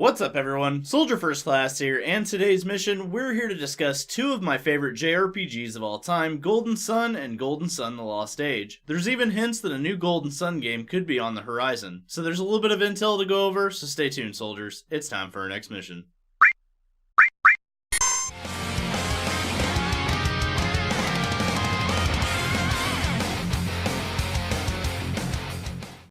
What's up everyone, Soldier First Class here, and today's mission, we're here to discuss two of my favorite JRPGs of all time, Golden Sun and Golden Sun: The Lost Age. There's even hints that a new Golden Sun game could be on the horizon, so there's a little bit of intel to go over, so stay tuned soldiers, it's time for our next mission.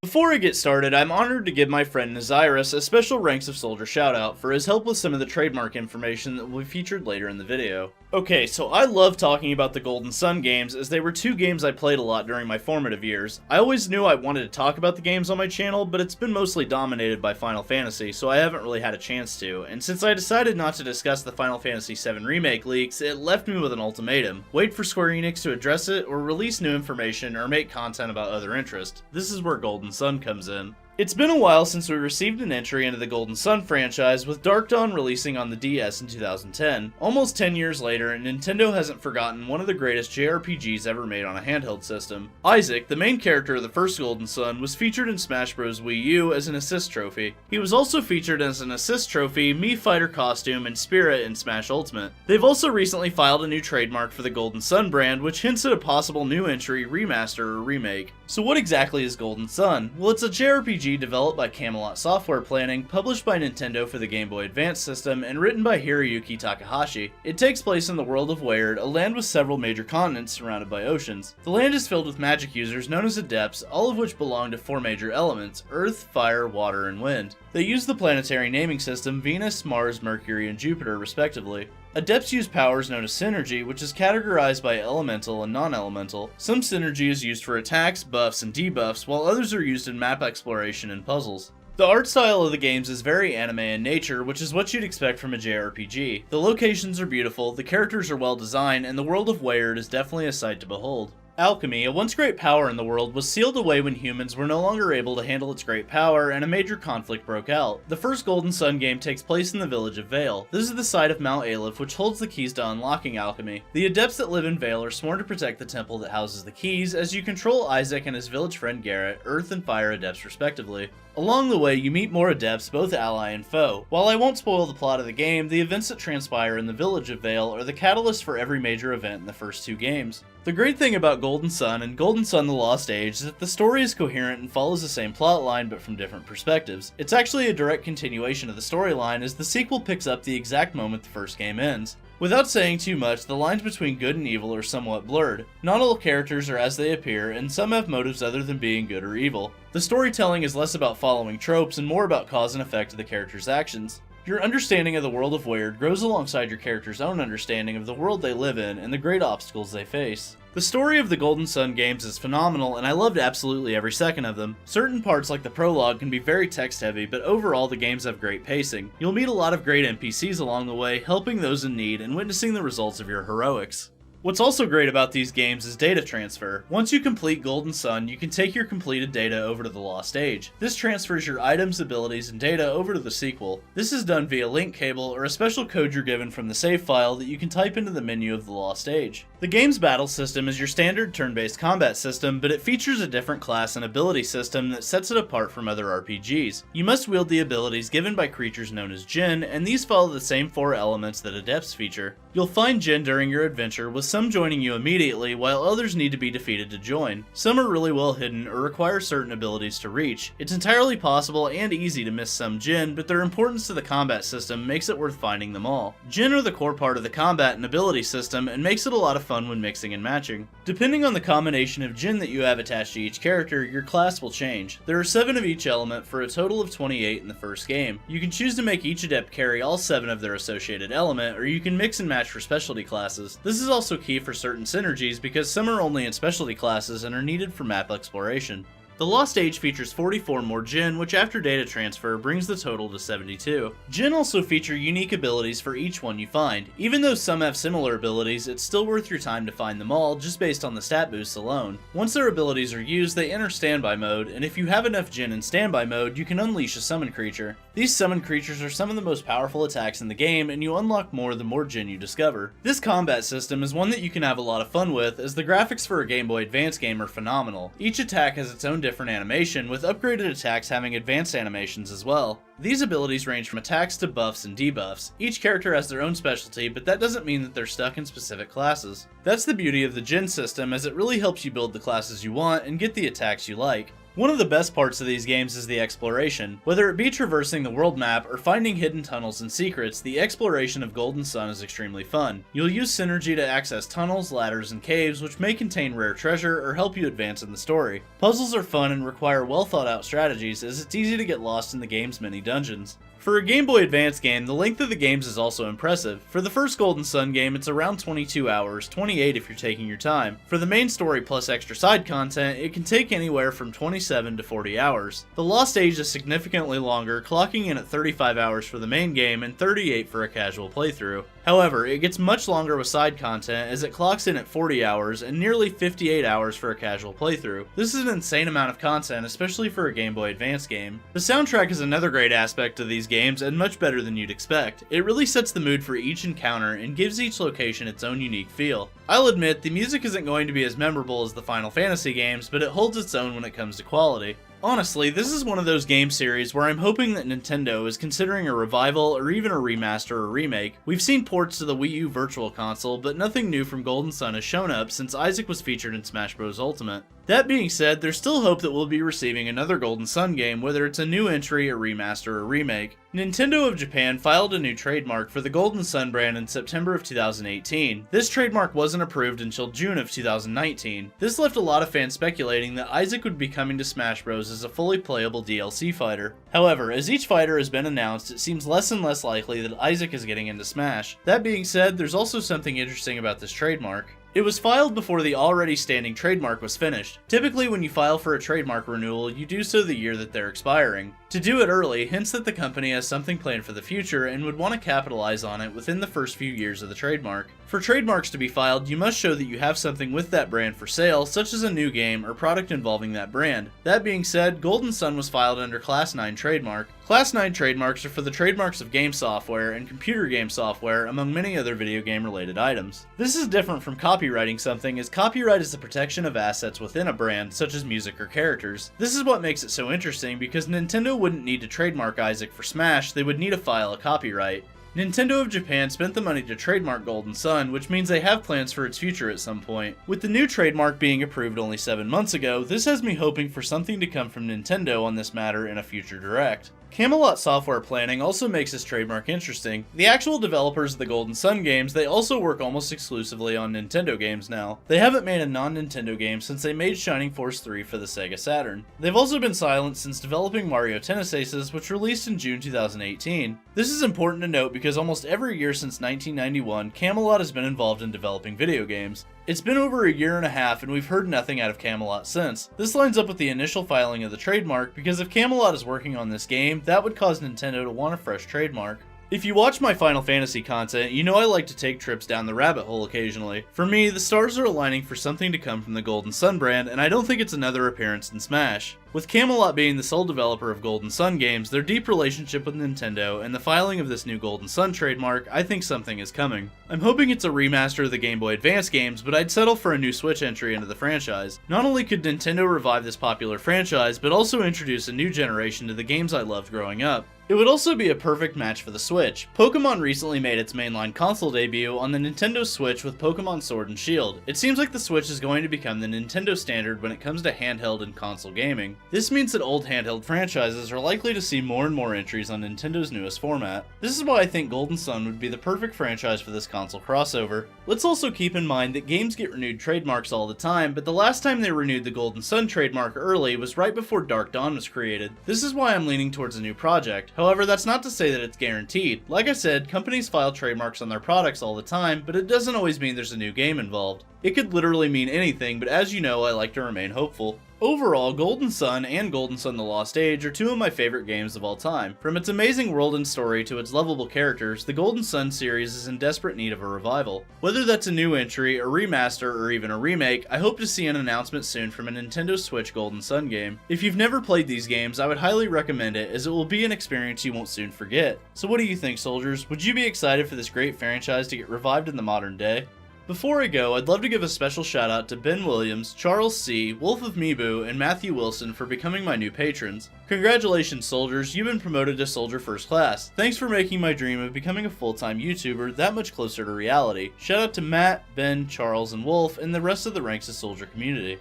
Before I get started, I'm honored to give my friend Nazirus a special Ranks of Soldier shoutout for his help with some of the trademark information that will be featured later in the video. Okay, so I love talking about the Golden Sun games as they were two games I played a lot during my formative years. I always knew I wanted to talk about the games on my channel, but it's been mostly dominated by Final Fantasy, so I haven't really had a chance to, and since I decided not to discuss the Final Fantasy VII Remake leaks, it left me with an ultimatum. Wait for Square Enix to address it, or release new information, or make content about other interests. This is where Golden Sun comes in. It's been a while since we received an entry into the Golden Sun franchise, with Dark Dawn releasing on the DS in 2010. Almost 10 years later, Nintendo hasn't forgotten one of the greatest JRPGs ever made on a handheld system. Isaac, the main character of the first Golden Sun, was featured in Smash Bros. Wii U as an assist trophy. He was also featured as an assist trophy, Mii Fighter costume, and Spirit in Smash Ultimate. They've also recently filed a new trademark for the Golden Sun brand, which hints at a possible new entry, remaster, or remake. So what exactly is Golden Sun? Well, it's a JRPG developed by Camelot Software Planning, published by Nintendo for the Game Boy Advance system, and written by Hiroyuki Takahashi. It takes place in the world of Weird, a land with several major continents surrounded by oceans. The land is filled with magic users known as Adepts, all of which belong to four major elements: Earth, Fire, Water, and Wind. They use the planetary naming system Venus, Mars, Mercury, and Jupiter, respectively. Adepts use powers known as Synergy, which is categorized by elemental and non-elemental. Some Synergy is used for attacks, buffs, and debuffs, while others are used in map exploration and puzzles. The art style of the games is very anime in nature, which is what you'd expect from a JRPG. The locations are beautiful, the characters are well designed, and the world of Weird is definitely a sight to behold. Alchemy, a once great power in the world, was sealed away when humans were no longer able to handle its great power and a major conflict broke out. The first Golden Sun game takes place in the village of Vale. This is the site of Mount Aleph, which holds the keys to unlocking alchemy. The Adepts that live in Vale are sworn to protect the temple that houses the keys, as you control Isaac and his village friend Garrett, Earth and Fire Adepts respectively. Along the way, you meet more Adepts, both ally and foe. While I won't spoil the plot of the game, the events that transpire in the village of Vale are the catalyst for every major event in the first two games. The great thing about Golden Sun and Golden Sun: The Lost Age is that the story is coherent and follows the same plotline but from different perspectives. It's actually a direct continuation of the storyline, as the sequel picks up the exact moment the first game ends. Without saying too much, the lines between good and evil are somewhat blurred. Not all characters are as they appear, and some have motives other than being good or evil. The storytelling is less about following tropes and more about cause and effect of the character's actions. Your understanding of the world of Weird grows alongside your character's own understanding of the world they live in and the great obstacles they face. The story of the Golden Sun games is phenomenal, and I loved absolutely every second of them. Certain parts like the prologue can be very text heavy, but overall the games have great pacing. You'll meet a lot of great NPCs along the way, helping those in need and witnessing the results of your heroics. What's also great about these games is data transfer. Once you complete Golden Sun, you can take your completed data over to the Lost Age. This transfers your items, abilities, and data over to the sequel. This is done via link cable or a special code you're given from the save file that you can type into the menu of the Lost Age. The game's battle system is your standard turn-based combat system, but it features a different class and ability system that sets it apart from other RPGs. You must wield the abilities given by creatures known as Djinn, and these follow the same four elements that Adepts feature. You'll find Djinn during your adventure, with some joining you immediately, while others need to be defeated to join. Some are really well hidden or require certain abilities to reach. It's entirely possible and easy to miss some Djinn, but their importance to the combat system makes it worth finding them all. Djinn are the core part of the combat and ability system, and makes it a lot of fun when mixing and matching. Depending on the combination of Djinn that you have attached to each character, your class will change. There are 7 of each element for a total of 28 in the first game. You can choose to make each Adept carry all 7 of their associated element, or you can mix and match for specialty classes. This is also key for certain synergies because some are only in specialty classes and are needed for map exploration. The Lost Age features 44 more Djinn, which after data transfer brings the total to 72. Djinn also feature unique abilities for each one you find. Even though some have similar abilities, it's still worth your time to find them all just based on the stat boosts alone. Once their abilities are used, they enter standby mode, and if you have enough Djinn in standby mode, you can unleash a summon creature. These summoned creatures are some of the most powerful attacks in the game, and you unlock more the more Djinn you discover. This combat system is one that you can have a lot of fun with, as the graphics for a Game Boy Advance game are phenomenal. Each attack has its own different different animation, with upgraded attacks having advanced animations as well. These abilities range from attacks to buffs and debuffs. Each character has their own specialty, but that doesn't mean that they're stuck in specific classes. That's the beauty of the Djinn system, as it really helps you build the classes you want and get the attacks you like. One of the best parts of these games is the exploration. Whether it be traversing the world map or finding hidden tunnels and secrets, the exploration of Golden Sun is extremely fun. You'll use synergy to access tunnels, ladders, and caves, which may contain rare treasure or help you advance in the story. Puzzles are fun and require well thought out strategies, as it's easy to get lost in the game's many dungeons. For a Game Boy Advance game, the length of the games is also impressive. For the first Golden Sun game, it's around 22 hours, 28 if you're taking your time. For the main story plus extra side content, it can take anywhere from 27 to 40 hours. The Lost Age is significantly longer, clocking in at 35 hours for the main game and 38 for a casual playthrough. However, it gets much longer with side content, as it clocks in at 40 hours and nearly 58 hours for a casual playthrough. This is an insane amount of content, especially for a Game Boy Advance game. The soundtrack is another great aspect of these games, and much better than you'd expect. It really sets the mood for each encounter and gives each location its own unique feel. I'll admit, the music isn't going to be as memorable as the Final Fantasy games, but it holds its own when it comes to quality. Honestly, this is one of those game series where I'm hoping that Nintendo is considering a revival or even a remaster or remake. We've seen ports to the Wii U Virtual Console, but nothing new from Golden Sun has shown up since Isaac was featured in Smash Bros. Ultimate. That being said, there's still hope that we'll be receiving another Golden Sun game, whether it's a new entry, a remaster, or remake. Nintendo of Japan filed a new trademark for the Golden Sun brand in September of 2018. This trademark wasn't approved until June of 2019. This left a lot of fans speculating that Isaac would be coming to Smash Bros. As a fully playable DLC fighter. However, as each fighter has been announced, it seems less and less likely that Isaac is getting into Smash. That being said, there's also something interesting about this trademark. It was filed before the already standing trademark was finished. Typically, when you file for a trademark renewal, you do so the year that they're expiring. To do it early hints that the company has something planned for the future and would want to capitalize on it within the first few years of the trademark. For trademarks to be filed, you must show that you have something with that brand for sale, such as a new game or product involving that brand. That being said, Golden Sun was filed under Class 9 trademark. Class 9 trademarks are for the trademarks of game software and computer game software, among many other video game related items. This is different from copyrighting something, as copyright is the protection of assets within a brand, such as music or characters. This is what makes it so interesting, because Nintendo wouldn't need to trademark Isaac for Smash, they would need to file a copyright. Nintendo of Japan spent the money to trademark Golden Sun, which means they have plans for its future at some point. With the new trademark being approved only 7 months ago, this has me hoping for something to come from Nintendo on this matter in a future direct. Camelot Software Planning also makes this trademark interesting. The actual developers of the Golden Sun games, they also work almost exclusively on Nintendo games now. They haven't made a non-Nintendo game since they made Shining Force 3 for the Sega Saturn. They've also been silent since developing Mario Tennis Aces, which released in June 2018. This is important to note because almost every year since 1991, Camelot has been involved in developing video games. It's been over a year and a half and we've heard nothing out of Camelot since. This lines up with the initial filing of the trademark, because if Camelot is working on this game, that would cause Nintendo to want a fresh trademark. If you watch my Final Fantasy content, you know I like to take trips down the rabbit hole occasionally. For me, the stars are aligning for something to come from the Golden Sun brand, and I don't think it's another appearance in Smash. With Camelot being the sole developer of Golden Sun games, their deep relationship with Nintendo, and the filing of this new Golden Sun trademark, I think something is coming. I'm hoping it's a remaster of the Game Boy Advance games, but I'd settle for a new Switch entry into the franchise. Not only could Nintendo revive this popular franchise, but also introduce a new generation to the games I loved growing up. It would also be a perfect match for the Switch. Pokémon recently made its mainline console debut on the Nintendo Switch with Pokémon Sword and Shield. It seems like the Switch is going to become the Nintendo standard when it comes to handheld and console gaming. This means that old handheld franchises are likely to see more and more entries on Nintendo's newest format. This is why I think Golden Sun would be the perfect franchise for this console crossover. Let's also keep in mind that games get renewed trademarks all the time, but the last time they renewed the Golden Sun trademark early was right before Dark Dawn was created. This is why I'm leaning towards a new project. However, that's not to say that it's guaranteed. Like I said, companies file trademarks on their products all the time, but it doesn't always mean there's a new game involved. It could literally mean anything, but as you know, I like to remain hopeful. Overall, Golden Sun and Golden Sun The Lost Age are two of my favorite games of all time. From its amazing world and story to its lovable characters, the Golden Sun series is in desperate need of a revival. Whether that's a new entry, a remaster, or even a remake, I hope to see an announcement soon from a Nintendo Switch Golden Sun game. If you've never played these games, I would highly recommend it, as it will be an experience you won't soon forget. So what do you think, soldiers? Would you be excited for this great franchise to get revived in the modern day? Before I go, I'd love to give a special shout out to Ben Williams, Charles C., Wolf of Mibu, and Matthew Wilson for becoming my new patrons. Congratulations, soldiers, you've been promoted to Soldier First Class. Thanks for making my dream of becoming a full-time YouTuber that much closer to reality. Shout out to Matt, Ben, Charles, and Wolf, and the rest of the Ranks of Soldier community.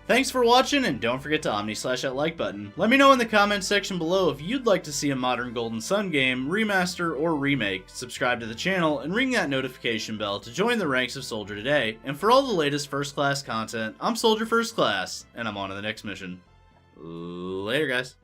Thanks for watching, and don't forget to Omni-slash that like button. Let me know in the comments section below if you'd like to see a modern Golden Sun game, remaster, or remake. Subscribe to the channel, and ring that notification bell to join the Ranks of Soldier today. And for all the latest First Class content, I'm Soldier First Class, and I'm on to the next mission. Later, guys.